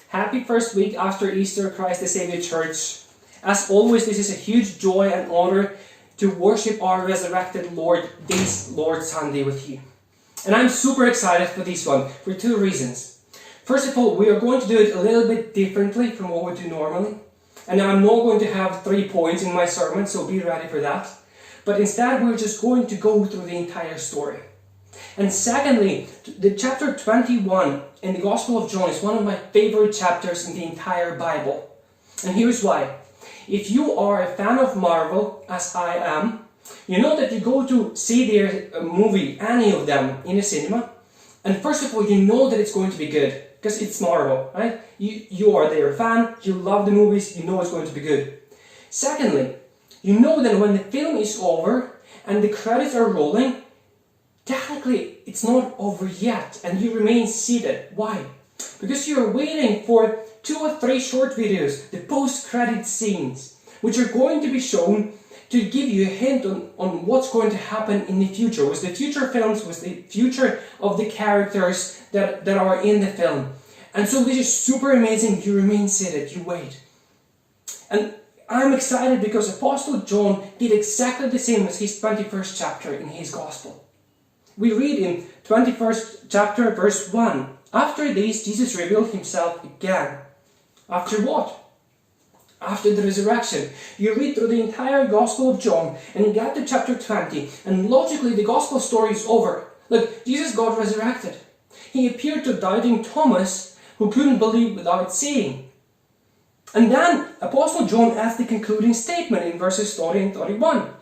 Happy first week after Easter, Christ the Savior Church. As always, this is a huge joy and honor to worship our resurrected Lord this Lord Sunday with you. And I'm super excited for this one for two reasons. First of all, we are going to do it a little bit differently from what we do normally. And I'm not going to have 3 points in my sermon, so be ready for that. But instead, we're just going to go through the entire story. And secondly, the chapter 21 in the Gospel of John is one of my favorite chapters in the entire Bible. And here's why. If you are a fan of Marvel, as I am, you know that you go to see their movie, any of them, in a cinema. And first of all, you know that it's going to be good, because it's Marvel, right? You are their fan, you love the movies, you know it's going to be good. Secondly, you know that when the film is over and the credits are rolling, technically it's not over yet and you remain seated. Why? Because you're waiting for 2 or 3 short videos, the post-credit scenes, which are going to be shown to give you a hint on what's going to happen in the future, with the future films, with the future of the characters that are in the film. And so this is super amazing. You remain seated, you wait. And I'm excited because Apostle John did exactly the same as his 21st chapter in his Gospel. We read in 21st chapter verse 1, after this Jesus revealed himself again. After what? After the resurrection. You read through the entire Gospel of John and you get to chapter 20 and logically the Gospel story is over. Look, Jesus got resurrected. He appeared to doubting Thomas who couldn't believe without seeing. And then Apostle John adds the concluding statement in verses 30 and 31.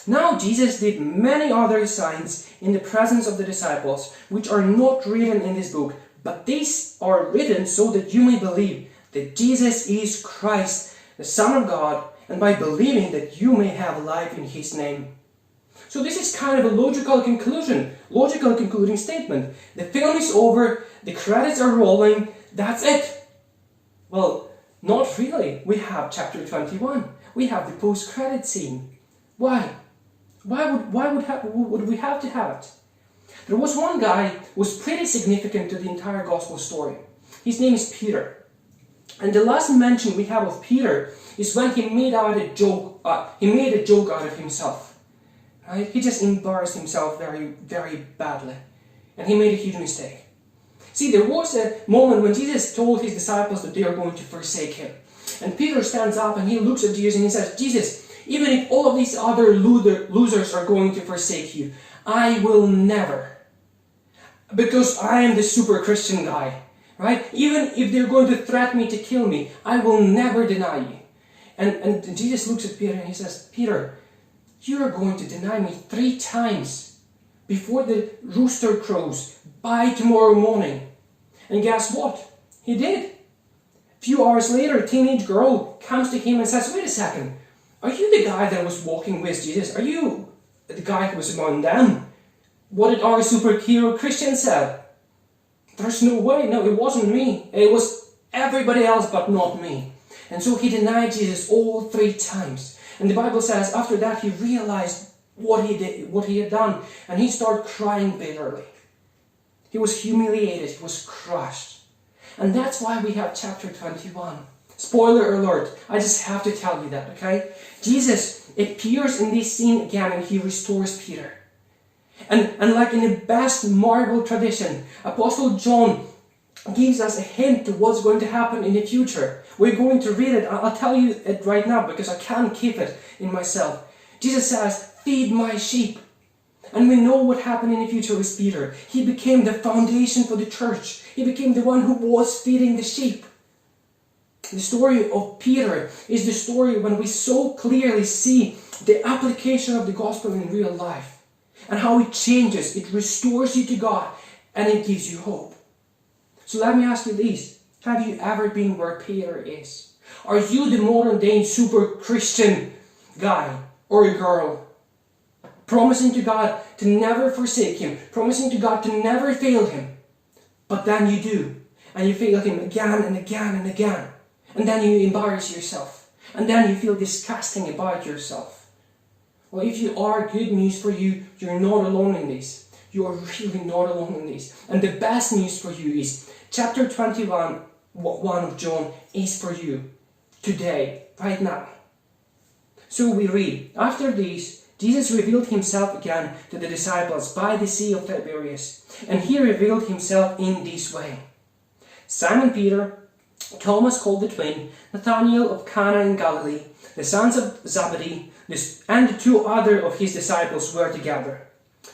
Now Jesus did many other signs in the presence of the disciples which are not written in this book, but these are written so that you may believe that Jesus is Christ, the Son of God, and by believing that you may have life in His name. So this is kind of a logical concluding statement. The film is over, the credits are rolling, that's it. Well, not really. We have chapter 21. We have the post-credit scene. Why? Why would we have to have it? There was one guy who was pretty significant to the entire Gospel story. His name is Peter. And the last mention we have of Peter is when he made a joke out of himself. Right? He just embarrassed himself very, very badly. And he made a huge mistake. See, there was a moment when Jesus told his disciples that they are going to forsake him. And Peter stands up and he looks at Jesus and he says, Jesus, even if all of these other losers are going to forsake you, I will never. Because I am the super Christian guy. Right? Even if they're going to threaten me to kill me, I will never deny you. And Jesus looks at Peter and he says, Peter, you are going to deny me 3 times before the rooster crows by tomorrow morning. And guess what? He did. A few hours later, a teenage girl comes to him and says, wait a second, are you the guy that was walking with Jesus? Are you the guy who was among them? What did our superhero Christian say? There's no way, no, it wasn't me. It was everybody else but not me. And so he denied Jesus all 3 times. And the Bible says after that he realized what he had done. And he started crying bitterly. He was humiliated, he was crushed. And that's why we have chapter 21. Spoiler alert, I just have to tell you that, okay? Jesus appears in this scene again and he restores Peter. And like in the best Marvel tradition, Apostle John gives us a hint to what's going to happen in the future. We're going to read it. I'll tell you it right now because I can't keep it in myself. Jesus says, feed my sheep. And we know what happened in the future with Peter. He became the foundation for the church. He became the one who was feeding the sheep. The story of Peter is the story when we so clearly see the application of the gospel in real life. And how it changes, it restores you to God, and it gives you hope. So let me ask you this. Have you ever been where Peter is? Are you the modern day super Christian guy or girl? Promising to God to never forsake Him. Promising to God to never fail Him. But then you do. And you fail Him again and again and again. And then you embarrass yourself. And then you feel disgusting about yourself. Well, if you are, good news for you, you're not alone in this. You are really not alone in this. And the best news for you is chapter 21 one of John is for you today, right now. So we read, after this, Jesus revealed himself again to the disciples by the Sea of Tiberias, and he revealed himself in this way. Simon Peter, Thomas called the twin, Nathanael of Cana in Galilee, the sons of Zebedee, and the two other of his disciples were together.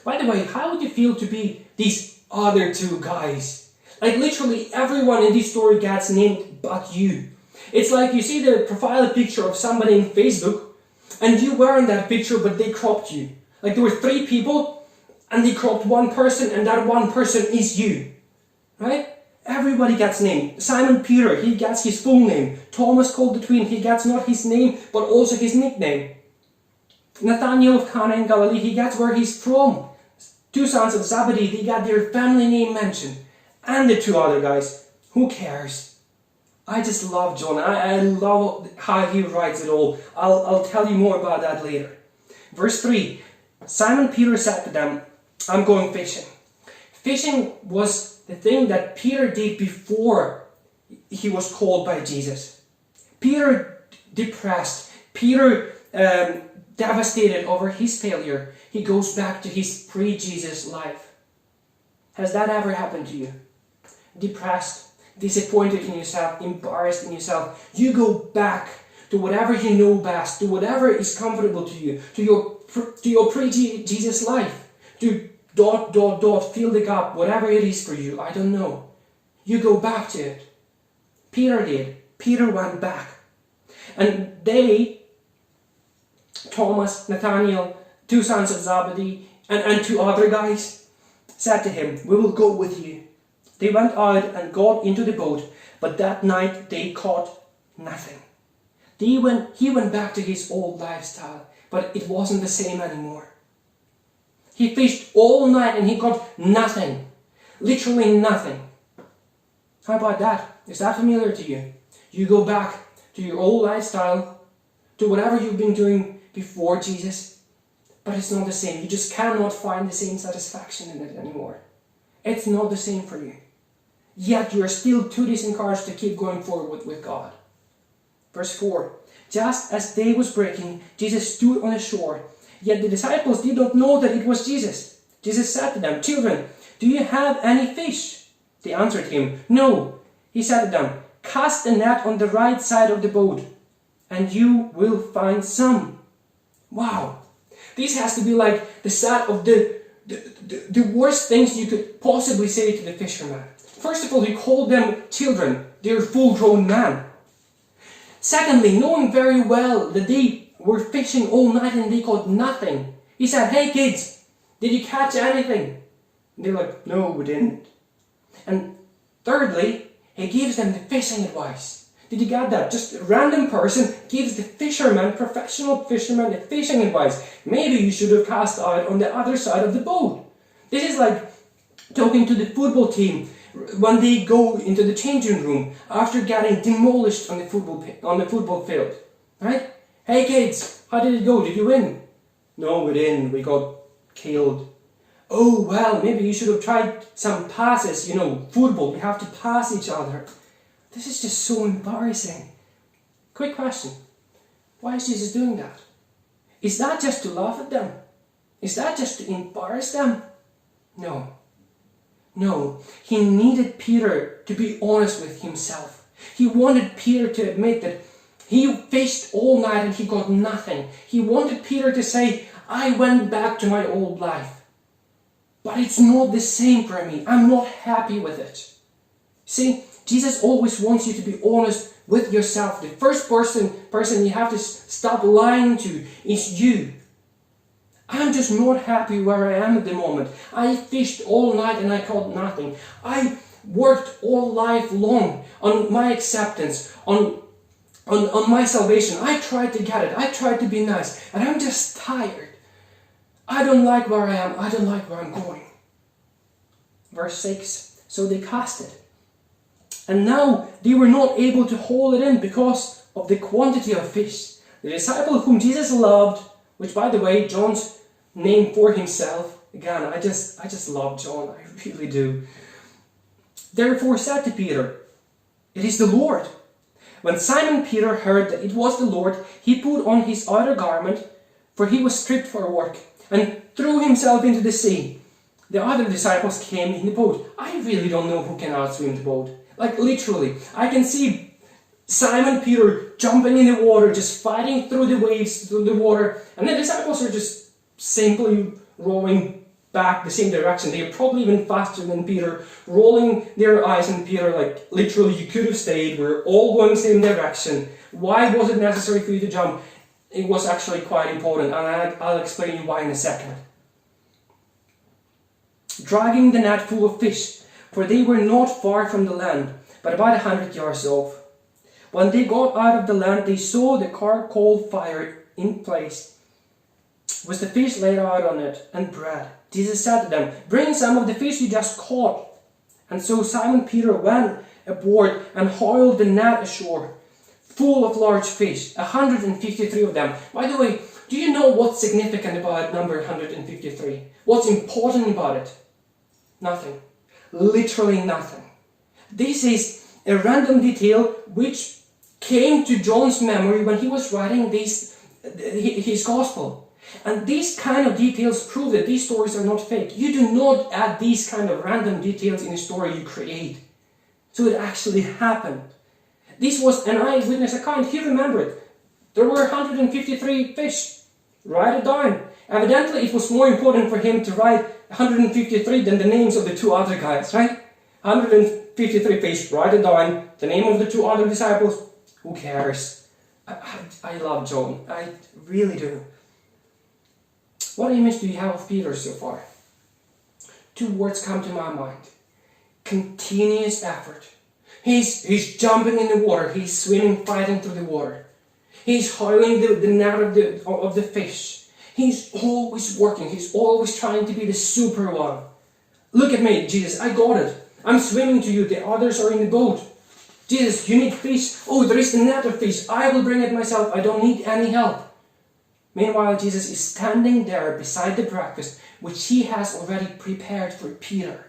By the way, how would you feel to be these other two guys? Like literally everyone in this story gets named but you. It's like you see the profile picture of somebody in Facebook, and you were in that picture, but they cropped you. Like there were 3 people, and they cropped one person, and that one person is you. Right? Everybody gets named. Simon Peter, he gets his full name. Thomas called the twin, he gets not his name, but also his nickname. Nathanael of Cana in Galilee, he gets where he's from. 2 sons of Zebedee, they got their family name mentioned. And the 2 other guys, who cares? I just love John. I love how he writes it all. I'll tell you more about that later. Verse 3. Simon Peter said to them, I'm going fishing. Fishing was the thing that Peter did before he was called by Jesus. Peter depressed. Peter devastated over his failure. He goes back to his pre-Jesus life. Has that ever happened to you? Depressed, disappointed in yourself, embarrassed in yourself. You go back to whatever you know best, to whatever is comfortable to you, to your pre-Jesus life, to ... fill the gap, whatever it is for you, I don't know. You go back to it. Peter did. Peter went back. And they, Thomas, Nathanael, 2 sons of Zebedee, and 2 other guys, said to him, we will go with you. They went out and got into the boat, but that night they caught nothing. He went back to his old lifestyle, but it wasn't the same anymore. He fished all night and he got nothing. Literally nothing. How about that? Is that familiar to you? You go back to your old lifestyle, to whatever you've been doing before Jesus, but it's not the same. You just cannot find the same satisfaction in it anymore. It's not the same for you. Yet you are still too disencouraged to keep going forward with God. Verse 4. Just as day was breaking, Jesus stood on the shore. Yet the disciples did not know that it was Jesus. Jesus said to them, Children, do you have any fish? They answered him, No. He said to them, Cast the net on the right side of the boat, and you will find some. Wow. This has to be like the set of the worst things you could possibly say to the fisherman. First of all, he called them children. They're full-grown men. Secondly, knowing very well that they were fishing all night and they caught nothing, he said, Hey kids, did you catch anything? And they're like, No, we didn't. And thirdly, he gives them the fishing advice. Did you get that? Just a random person gives the fisherman, professional fisherman, the fishing advice. Maybe you should have cast out on the other side of the boat. This is like talking to the football team when they go into the changing room after getting demolished on the football field. Right? Hey kids, how did it go? Did you win? No, we didn't. We got killed. Oh, well, maybe you should have tried some passes. You know, football, we have to pass each other. This is just so embarrassing. Quick question. Why is Jesus doing that? Is that just to laugh at them? Is that just to embarrass them? No. No. He needed Peter to be honest with himself. He wanted Peter to admit that he fished all night and he got nothing. He wanted Peter to say, I went back to my old life. But it's not the same for me. I'm not happy with it. See, Jesus always wants you to be honest with yourself. The first person you have to stop lying to is you. I'm just not happy where I am at the moment. I fished all night and I caught nothing. I worked all life long on my acceptance, on my salvation. I tried to get it. I tried to be nice. And I'm just tired. I don't like where I am. I don't like where I'm going. Verse 6. So they cast it. And now they were not able to hold it in because of the quantity of fish. The disciple whom Jesus loved, which by the way, John's name for himself. Again, I just love John. I really do. Therefore said to Peter, It is the Lord. When Simon Peter heard that it was the Lord, he put on his outer garment, for he was stripped for work, and threw himself into the sea. The other disciples came in the boat. I really don't know who can outswim the boat. Like literally. I can see Simon Peter jumping in the water, just fighting through the waves, through the water. And the disciples are just simply rowing back the same direction. They are probably even faster than Peter, rolling their eyes on Peter like literally you could have stayed. We're all going the same direction. Why was it necessary for you to jump? It was actually quite important, and I'll explain you why in a second. Dragging the net full of fish, for they were not far from the land, but about 100 yards off. When they got out of the land, they saw the charcoal fire in place, with the fish laid out on it, and bread. Jesus said to them, "Bring some of the fish you just caught." And so Simon Peter went aboard and hauled the net ashore, full of large fish, 153 of them. By the way, do you know what's significant about number 153? What's important about it? Nothing. Literally nothing. This is a random detail which came to John's memory when he was writing his gospel. And these kind of details prove that these stories are not fake. You do not add these kind of random details in a story you create. So it actually happened. This was an eyewitness account. He remembered. There were 153 fish. Write it down. Evidently, it was more important for him to write 153 than the names of the two other guys, right? 153 fish. Write it down. The name of the two other disciples. Who cares? I love John. I really do. What image do you have of Peter so far? Two words come to my mind. Continuous effort. He's jumping in the water. He's swimming, fighting through the water. He's hauling the net of the fish. He's always working. He's always trying to be the super one. Look at me, Jesus. I got it. I'm swimming to you. The others are in the boat. Jesus, you need fish. Oh, there is the net of fish. I will bring it myself. I don't need any help. Meanwhile, Jesus is standing there beside the breakfast, which he has already prepared for Peter.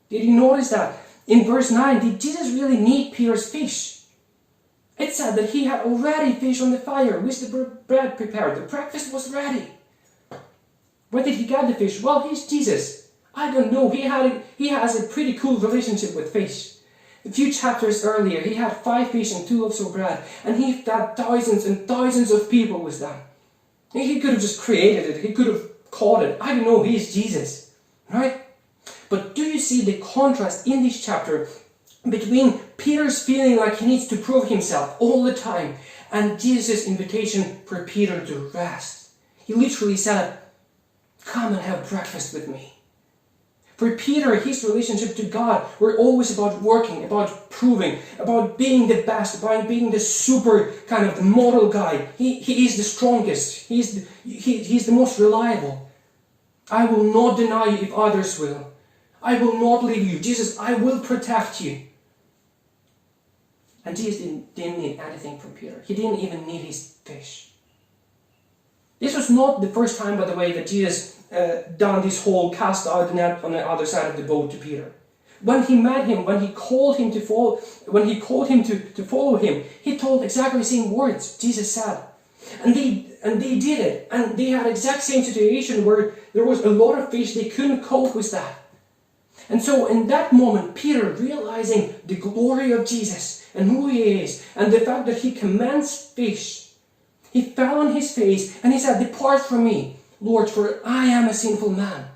Did you notice that? In verse 9, did Jesus really need Peter's fish? It said that he had already fish on the fire with the bread prepared. The breakfast was ready. Where did he get the fish? Well, he's Jesus. I don't know. He has a pretty cool relationship with fish. A few chapters earlier, he had 5 fish and 2 loaves of bread, and he fed thousands and thousands of people with them. He could have just created it. He could have caught it. I don't know. He's Jesus, right? But do you see the contrast in this chapter between Peter's feeling like he needs to prove himself all the time and Jesus' invitation for Peter to rest? He literally said, "Come and have breakfast with me." For Peter, his relationship to God were always about working, about proving, about being the best, about being the super kind of the model guy. He is the strongest. He's the most reliable. "I will not deny you if others will. I will not leave you. Jesus, I will protect you." And Jesus didn't need anything from Peter. He didn't even need his fish. This was not the first time, by the way, that Jesus done this whole cast out the net on the other side of the boat to Peter. When he met him, when he called him to follow him, he told exactly the same words Jesus said. And they did it. And they had exact same situation where there was a lot of fish, they couldn't cope with that. And so in that moment, Peter, realizing the glory of Jesus and who he is, and the fact that he commands fish, he fell on his face and he said, "Depart from me, Lord, for I am a sinful man."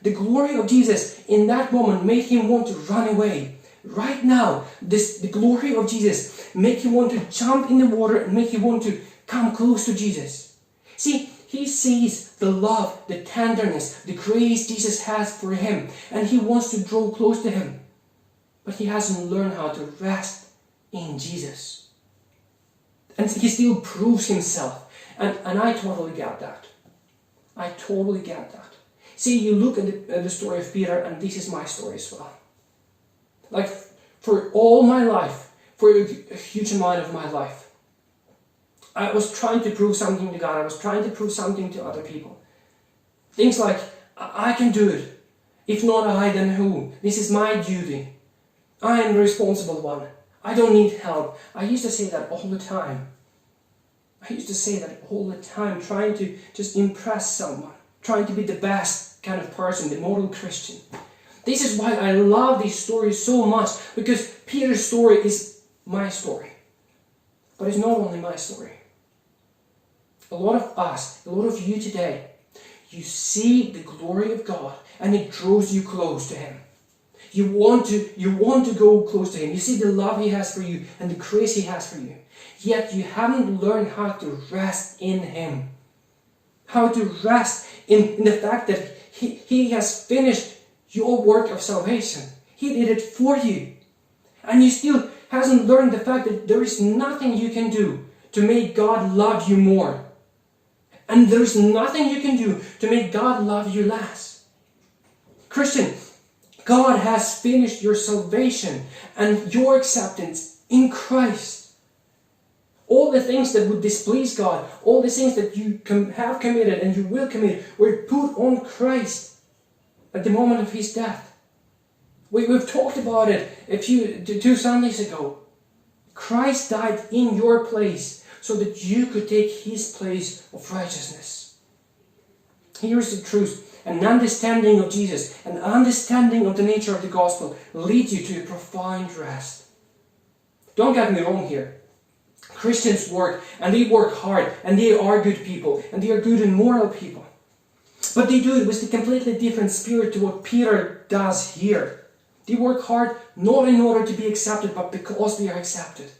The glory of Jesus in that moment made him want to run away. Right now, the glory of Jesus make him want to jump in the water and make him want to come close to Jesus. See, he sees the love, the tenderness, the grace Jesus has for him, and he wants to draw close to him. But he hasn't learned how to rest in Jesus. And he still proves himself. And I totally get that. I totally get that. See, you look at the story of Peter, and this is my story as well. Like, for all my life, for a huge amount of my life, I was trying to prove something to God. I was trying to prove something to other people. Things like, I can do it. If not I, then who? This is my duty. I am the responsible one. I don't need help. I used to say that all the time. Trying to just impress someone, trying to be the best kind of person, the model Christian. This is why I love these stories so much, because Peter's story is my story. But it's not only my story. A lot of us, a lot of you today, you see the glory of God and it draws you close to Him. You want to go close to Him. You see the love He has for you and the grace He has for you. Yet you haven't learned how to rest in Him. How to rest in the fact that He has finished your work of salvation. He did it for you. And you still hasn't learned the fact that there is nothing you can do to make God love you more. And there is nothing you can do to make God love you less. Christian, God has finished your salvation and your acceptance in Christ. All the things that would displease God, all the things that you have committed and you will commit, were put on Christ at the moment of His death. We've talked about it two Sundays ago. Christ died in your place so that you could take His place of righteousness. Here's the truth. An understanding of Jesus, an understanding of the nature of the gospel leads you to a profound rest. Don't get me wrong here. Christians work, and they work hard, and they are good people, and they are good and moral people. But they do it with a completely different spirit to what Peter does here. They work hard not in order to be accepted, but because they are accepted.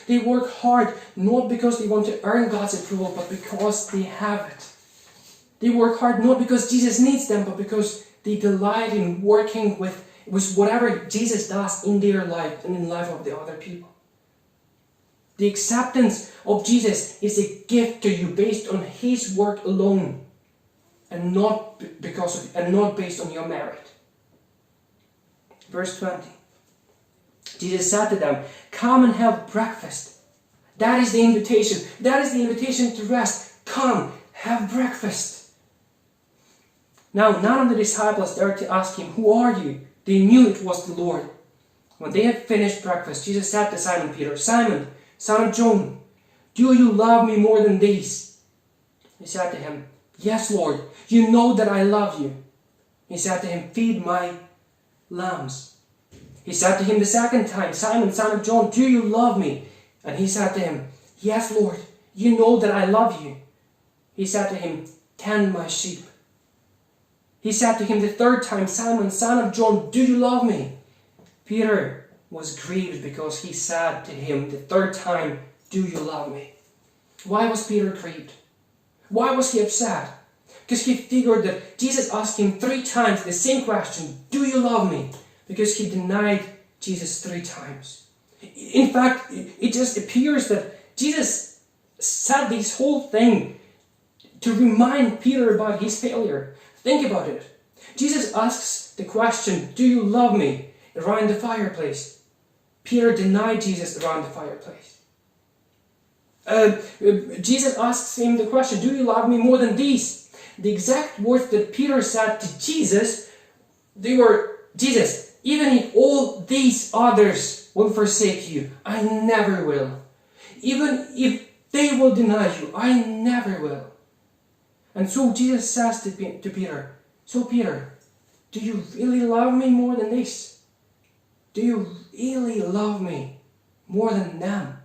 They work hard not because they want to earn God's approval, but because they have it. They work hard not because Jesus needs them, but because they delight in working with whatever Jesus does in their life and in the life of the other people. The acceptance of Jesus is a gift to you based on His work alone, and not based on your merit. Verse 20. Jesus said to them, "Come and have breakfast." That is the invitation. That is the invitation to rest. Come, have breakfast. Now, none of the disciples dared to ask Him, "Who are you?" They knew it was the Lord. When they had finished breakfast, Jesus said to Simon Peter, "Simon, son of John, do you love me more than these?" He said to him, "Yes, Lord, you know that I love you." He said to him, "Feed my lambs." He said to him the second time, "Simon, son of John, do you love me?" And he said to him, "Yes, Lord, you know that I love you." He said to him, "Tend my sheep." He said to him the third time, "Simon, son of John, do you love me?" Peter was grieved because he said to him the third time, "Do you love me?" Why was Peter grieved? Why was he upset? Because he figured that Jesus asked him 3 times the same question, "Do you love me?" Because he denied Jesus 3 times. In fact, it just appears that Jesus said this whole thing to remind Peter about his failure. Think about it. Jesus asks the question, "Do you love me?" around the fireplace. Peter denied Jesus around the fireplace. Jesus asks him the question, "Do you love me more than these?" The exact words that Peter said to Jesus, they were, "Jesus, even if all these others will forsake you, I never will. Even if they will deny you, I never will." And so Jesus says to Peter, "So Peter, do you really love me more than this? Do you really love me more than them?"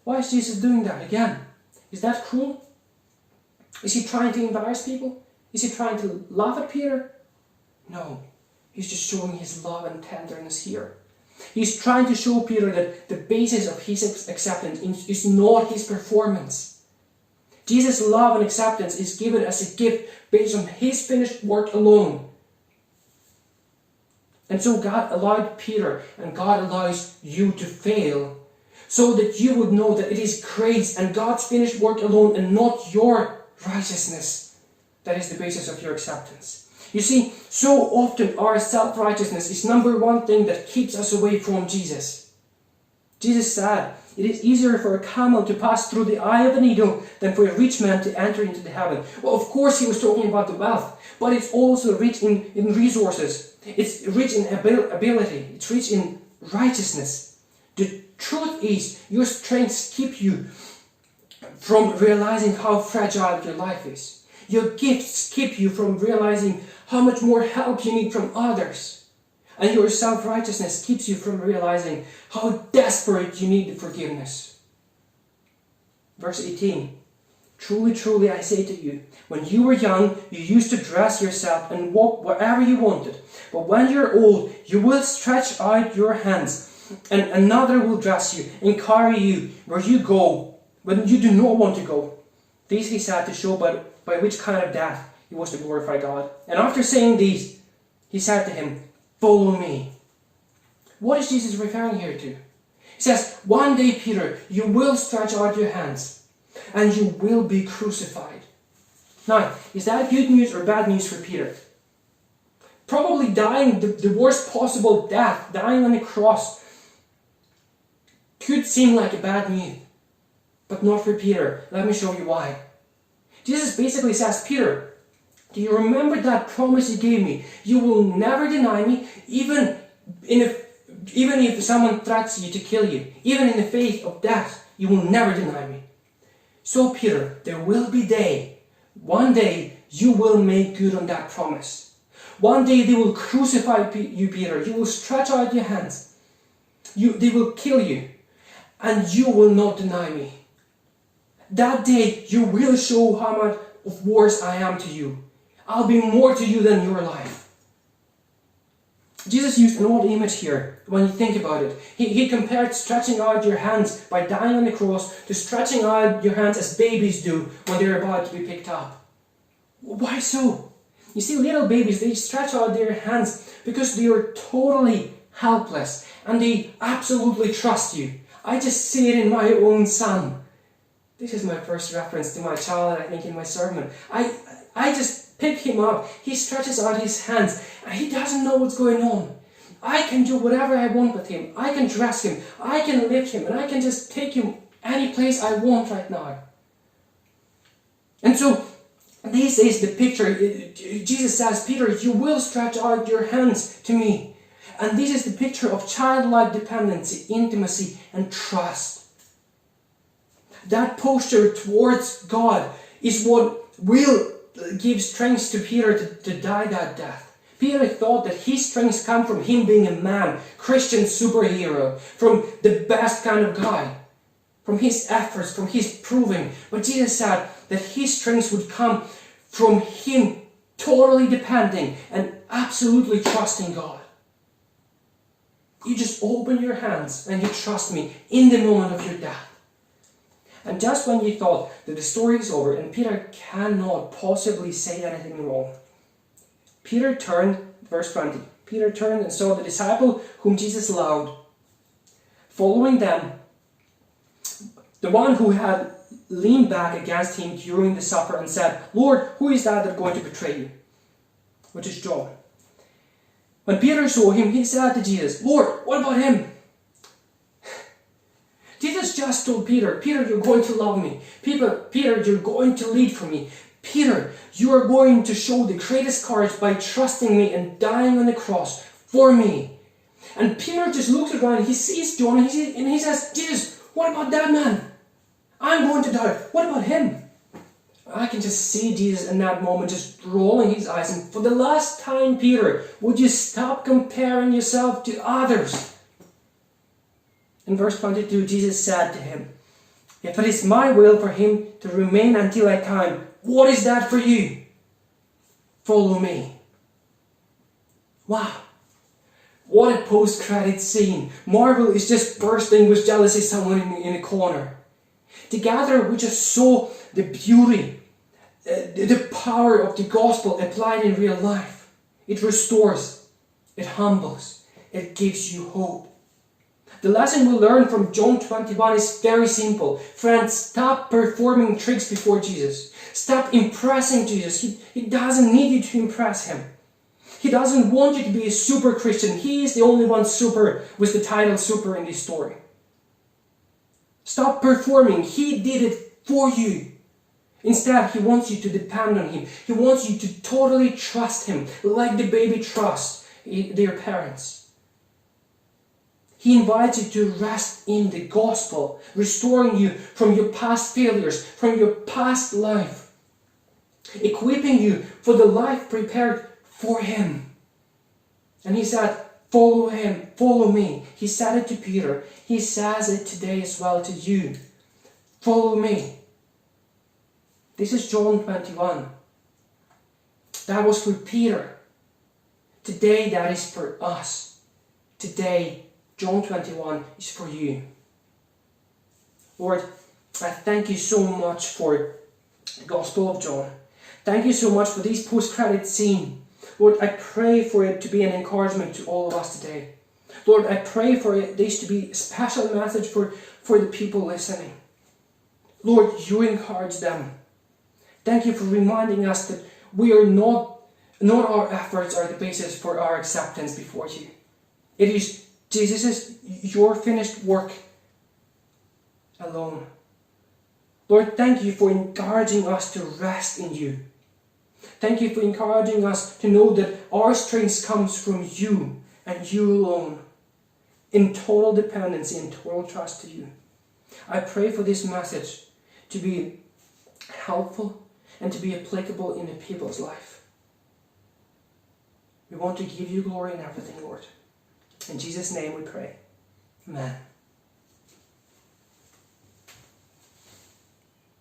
Why is Jesus doing that again? Is that cruel? Is He trying to embarrass people? Is He trying to laugh at Peter? No, He's just showing His love and tenderness here. He's trying to show Peter that the basis of his acceptance is not his performance. Jesus' love and acceptance is given as a gift based on His finished work alone. And so God allowed Peter and God allows you to fail so that you would know that it is grace and God's finished work alone and not your righteousness that is the basis of your acceptance. You see, so often our self-righteousness is number one thing that keeps us away from Jesus. Jesus said, "It is easier for a camel to pass through the eye of a needle than for a rich man to enter into the heaven." Well, of course He was talking about the wealth, but it's also rich in resources. It's rich in ability. It's rich in righteousness. The truth is, your strengths keep you from realizing how fragile your life is. Your gifts keep you from realizing how much more help you need from others. And your self-righteousness keeps you from realizing how desperate you need forgiveness. Verse 18. Truly, truly, I say to you, when you were young, you used to dress yourself and walk wherever you wanted. But when you're old, you will stretch out your hands, and another will dress you and carry you where you go, when you do not want to go. These he said to show by which kind of death he was to glorify God. And after saying these, he said to him, follow me. What is Jesus referring here to? He says, one day, Peter, you will stretch out your hands, and you will be crucified. Now, is that good news or bad news for Peter? Probably dying the worst possible death, dying on the cross, could seem like a bad news. But not for Peter. Let me show you why. Jesus basically says, Peter, do you remember that promise you gave me? You will never deny me, even if someone threatens you to kill you. Even in the face of death, you will never deny me. So Peter, there will be one day you will make good on that promise. One day they will crucify you, Peter. You will stretch out your hands. They will kill you. And you will not deny me. That day you will show how much of worse I am to you. I'll be more to you than your life. Jesus used an old image here when you think about it. He compared stretching out your hands by dying on the cross to stretching out your hands as babies do when they're about to be picked up. Why so? You see, little babies, they stretch out their hands because they are totally helpless and they absolutely trust you. I just see it in my own son. This is my first reference to my child, I think, in my sermon. I just pick him up. He stretches out his hands and he doesn't know what's going on. I can do whatever I want with him. I can dress him. I can lift him. And I can just take him any place I want right now. And so, this is the picture. Jesus says, Peter, you will stretch out your hands to me. And this is the picture of childlike dependency, intimacy, and trust. That posture towards God is what will give strength to Peter to die that death. Peter thought that his strength come from him being a man, Christian superhero, from the best kind of guy, from his efforts, from his proving. But Jesus said that his strength would come from him totally depending and absolutely trusting God. You just open your hands and you trust me in the moment of your death. And just when you thought that the story is over and Peter cannot possibly say anything wrong, Peter turned, verse 20, Peter turned and saw the disciple whom Jesus loved following them, the one who had leaned back against him during the supper and said, Lord, who is that going to betray you? Which is John. When Peter saw him, he said to Jesus, Lord, what about him? Jesus just told Peter, Peter, you're going to love me. Peter, you're going to lead for me. Peter, you are going to show the greatest courage by trusting me and dying on the cross for me. And Peter just looks around and he sees John and he says, Jesus, what about that man? I'm going to die. What about him? I can just see Jesus in that moment just rolling his eyes. And for the last time, Peter, would you stop comparing yourself to others? In verse 22, Jesus said to him, if it is my will for him to remain until I come, what is that for you? Follow me. Wow. What a post-credit scene. Marvel is just bursting with jealousy somewhere in a corner. Together we just saw the beauty, the power of the gospel applied in real life. It restores, it humbles, it gives you hope. The lesson we learn from John 21 is very simple. Friends, stop performing tricks before Jesus. Stop impressing Jesus. He doesn't need you to impress him. He doesn't want you to be a super Christian. He is the only one super with the title super in this story. Stop performing. He did it for you. Instead, he wants you to depend on him. He wants you to totally trust him, like the baby trusts their parents. He invites you to rest in the gospel, restoring you from your past failures, from your past life, equipping you for the life prepared for Him. And He said, follow Him, follow me. He said it to Peter. He says it today as well to you. Follow me. This is John 21. That was for Peter. Today that is for us. Today, John 21 is for you. Lord, I thank you so much for the Gospel of John. Thank you so much for this post-credit scene. Lord, I pray for it to be an encouragement to all of us today. Lord, I pray for this to be a special message for the people listening. Lord, you encourage them. Thank you for reminding us that we are not our efforts are the basis for our acceptance before you. It is Jesus' your finished work alone. Lord, thank you for encouraging us to rest in you. Thank you for encouraging us to know that our strength comes from you and you alone, in total dependency and total trust to you. I pray for this message to be helpful and to be applicable in the people's life. We want to give you glory in everything, Lord. In Jesus' name we pray. Amen.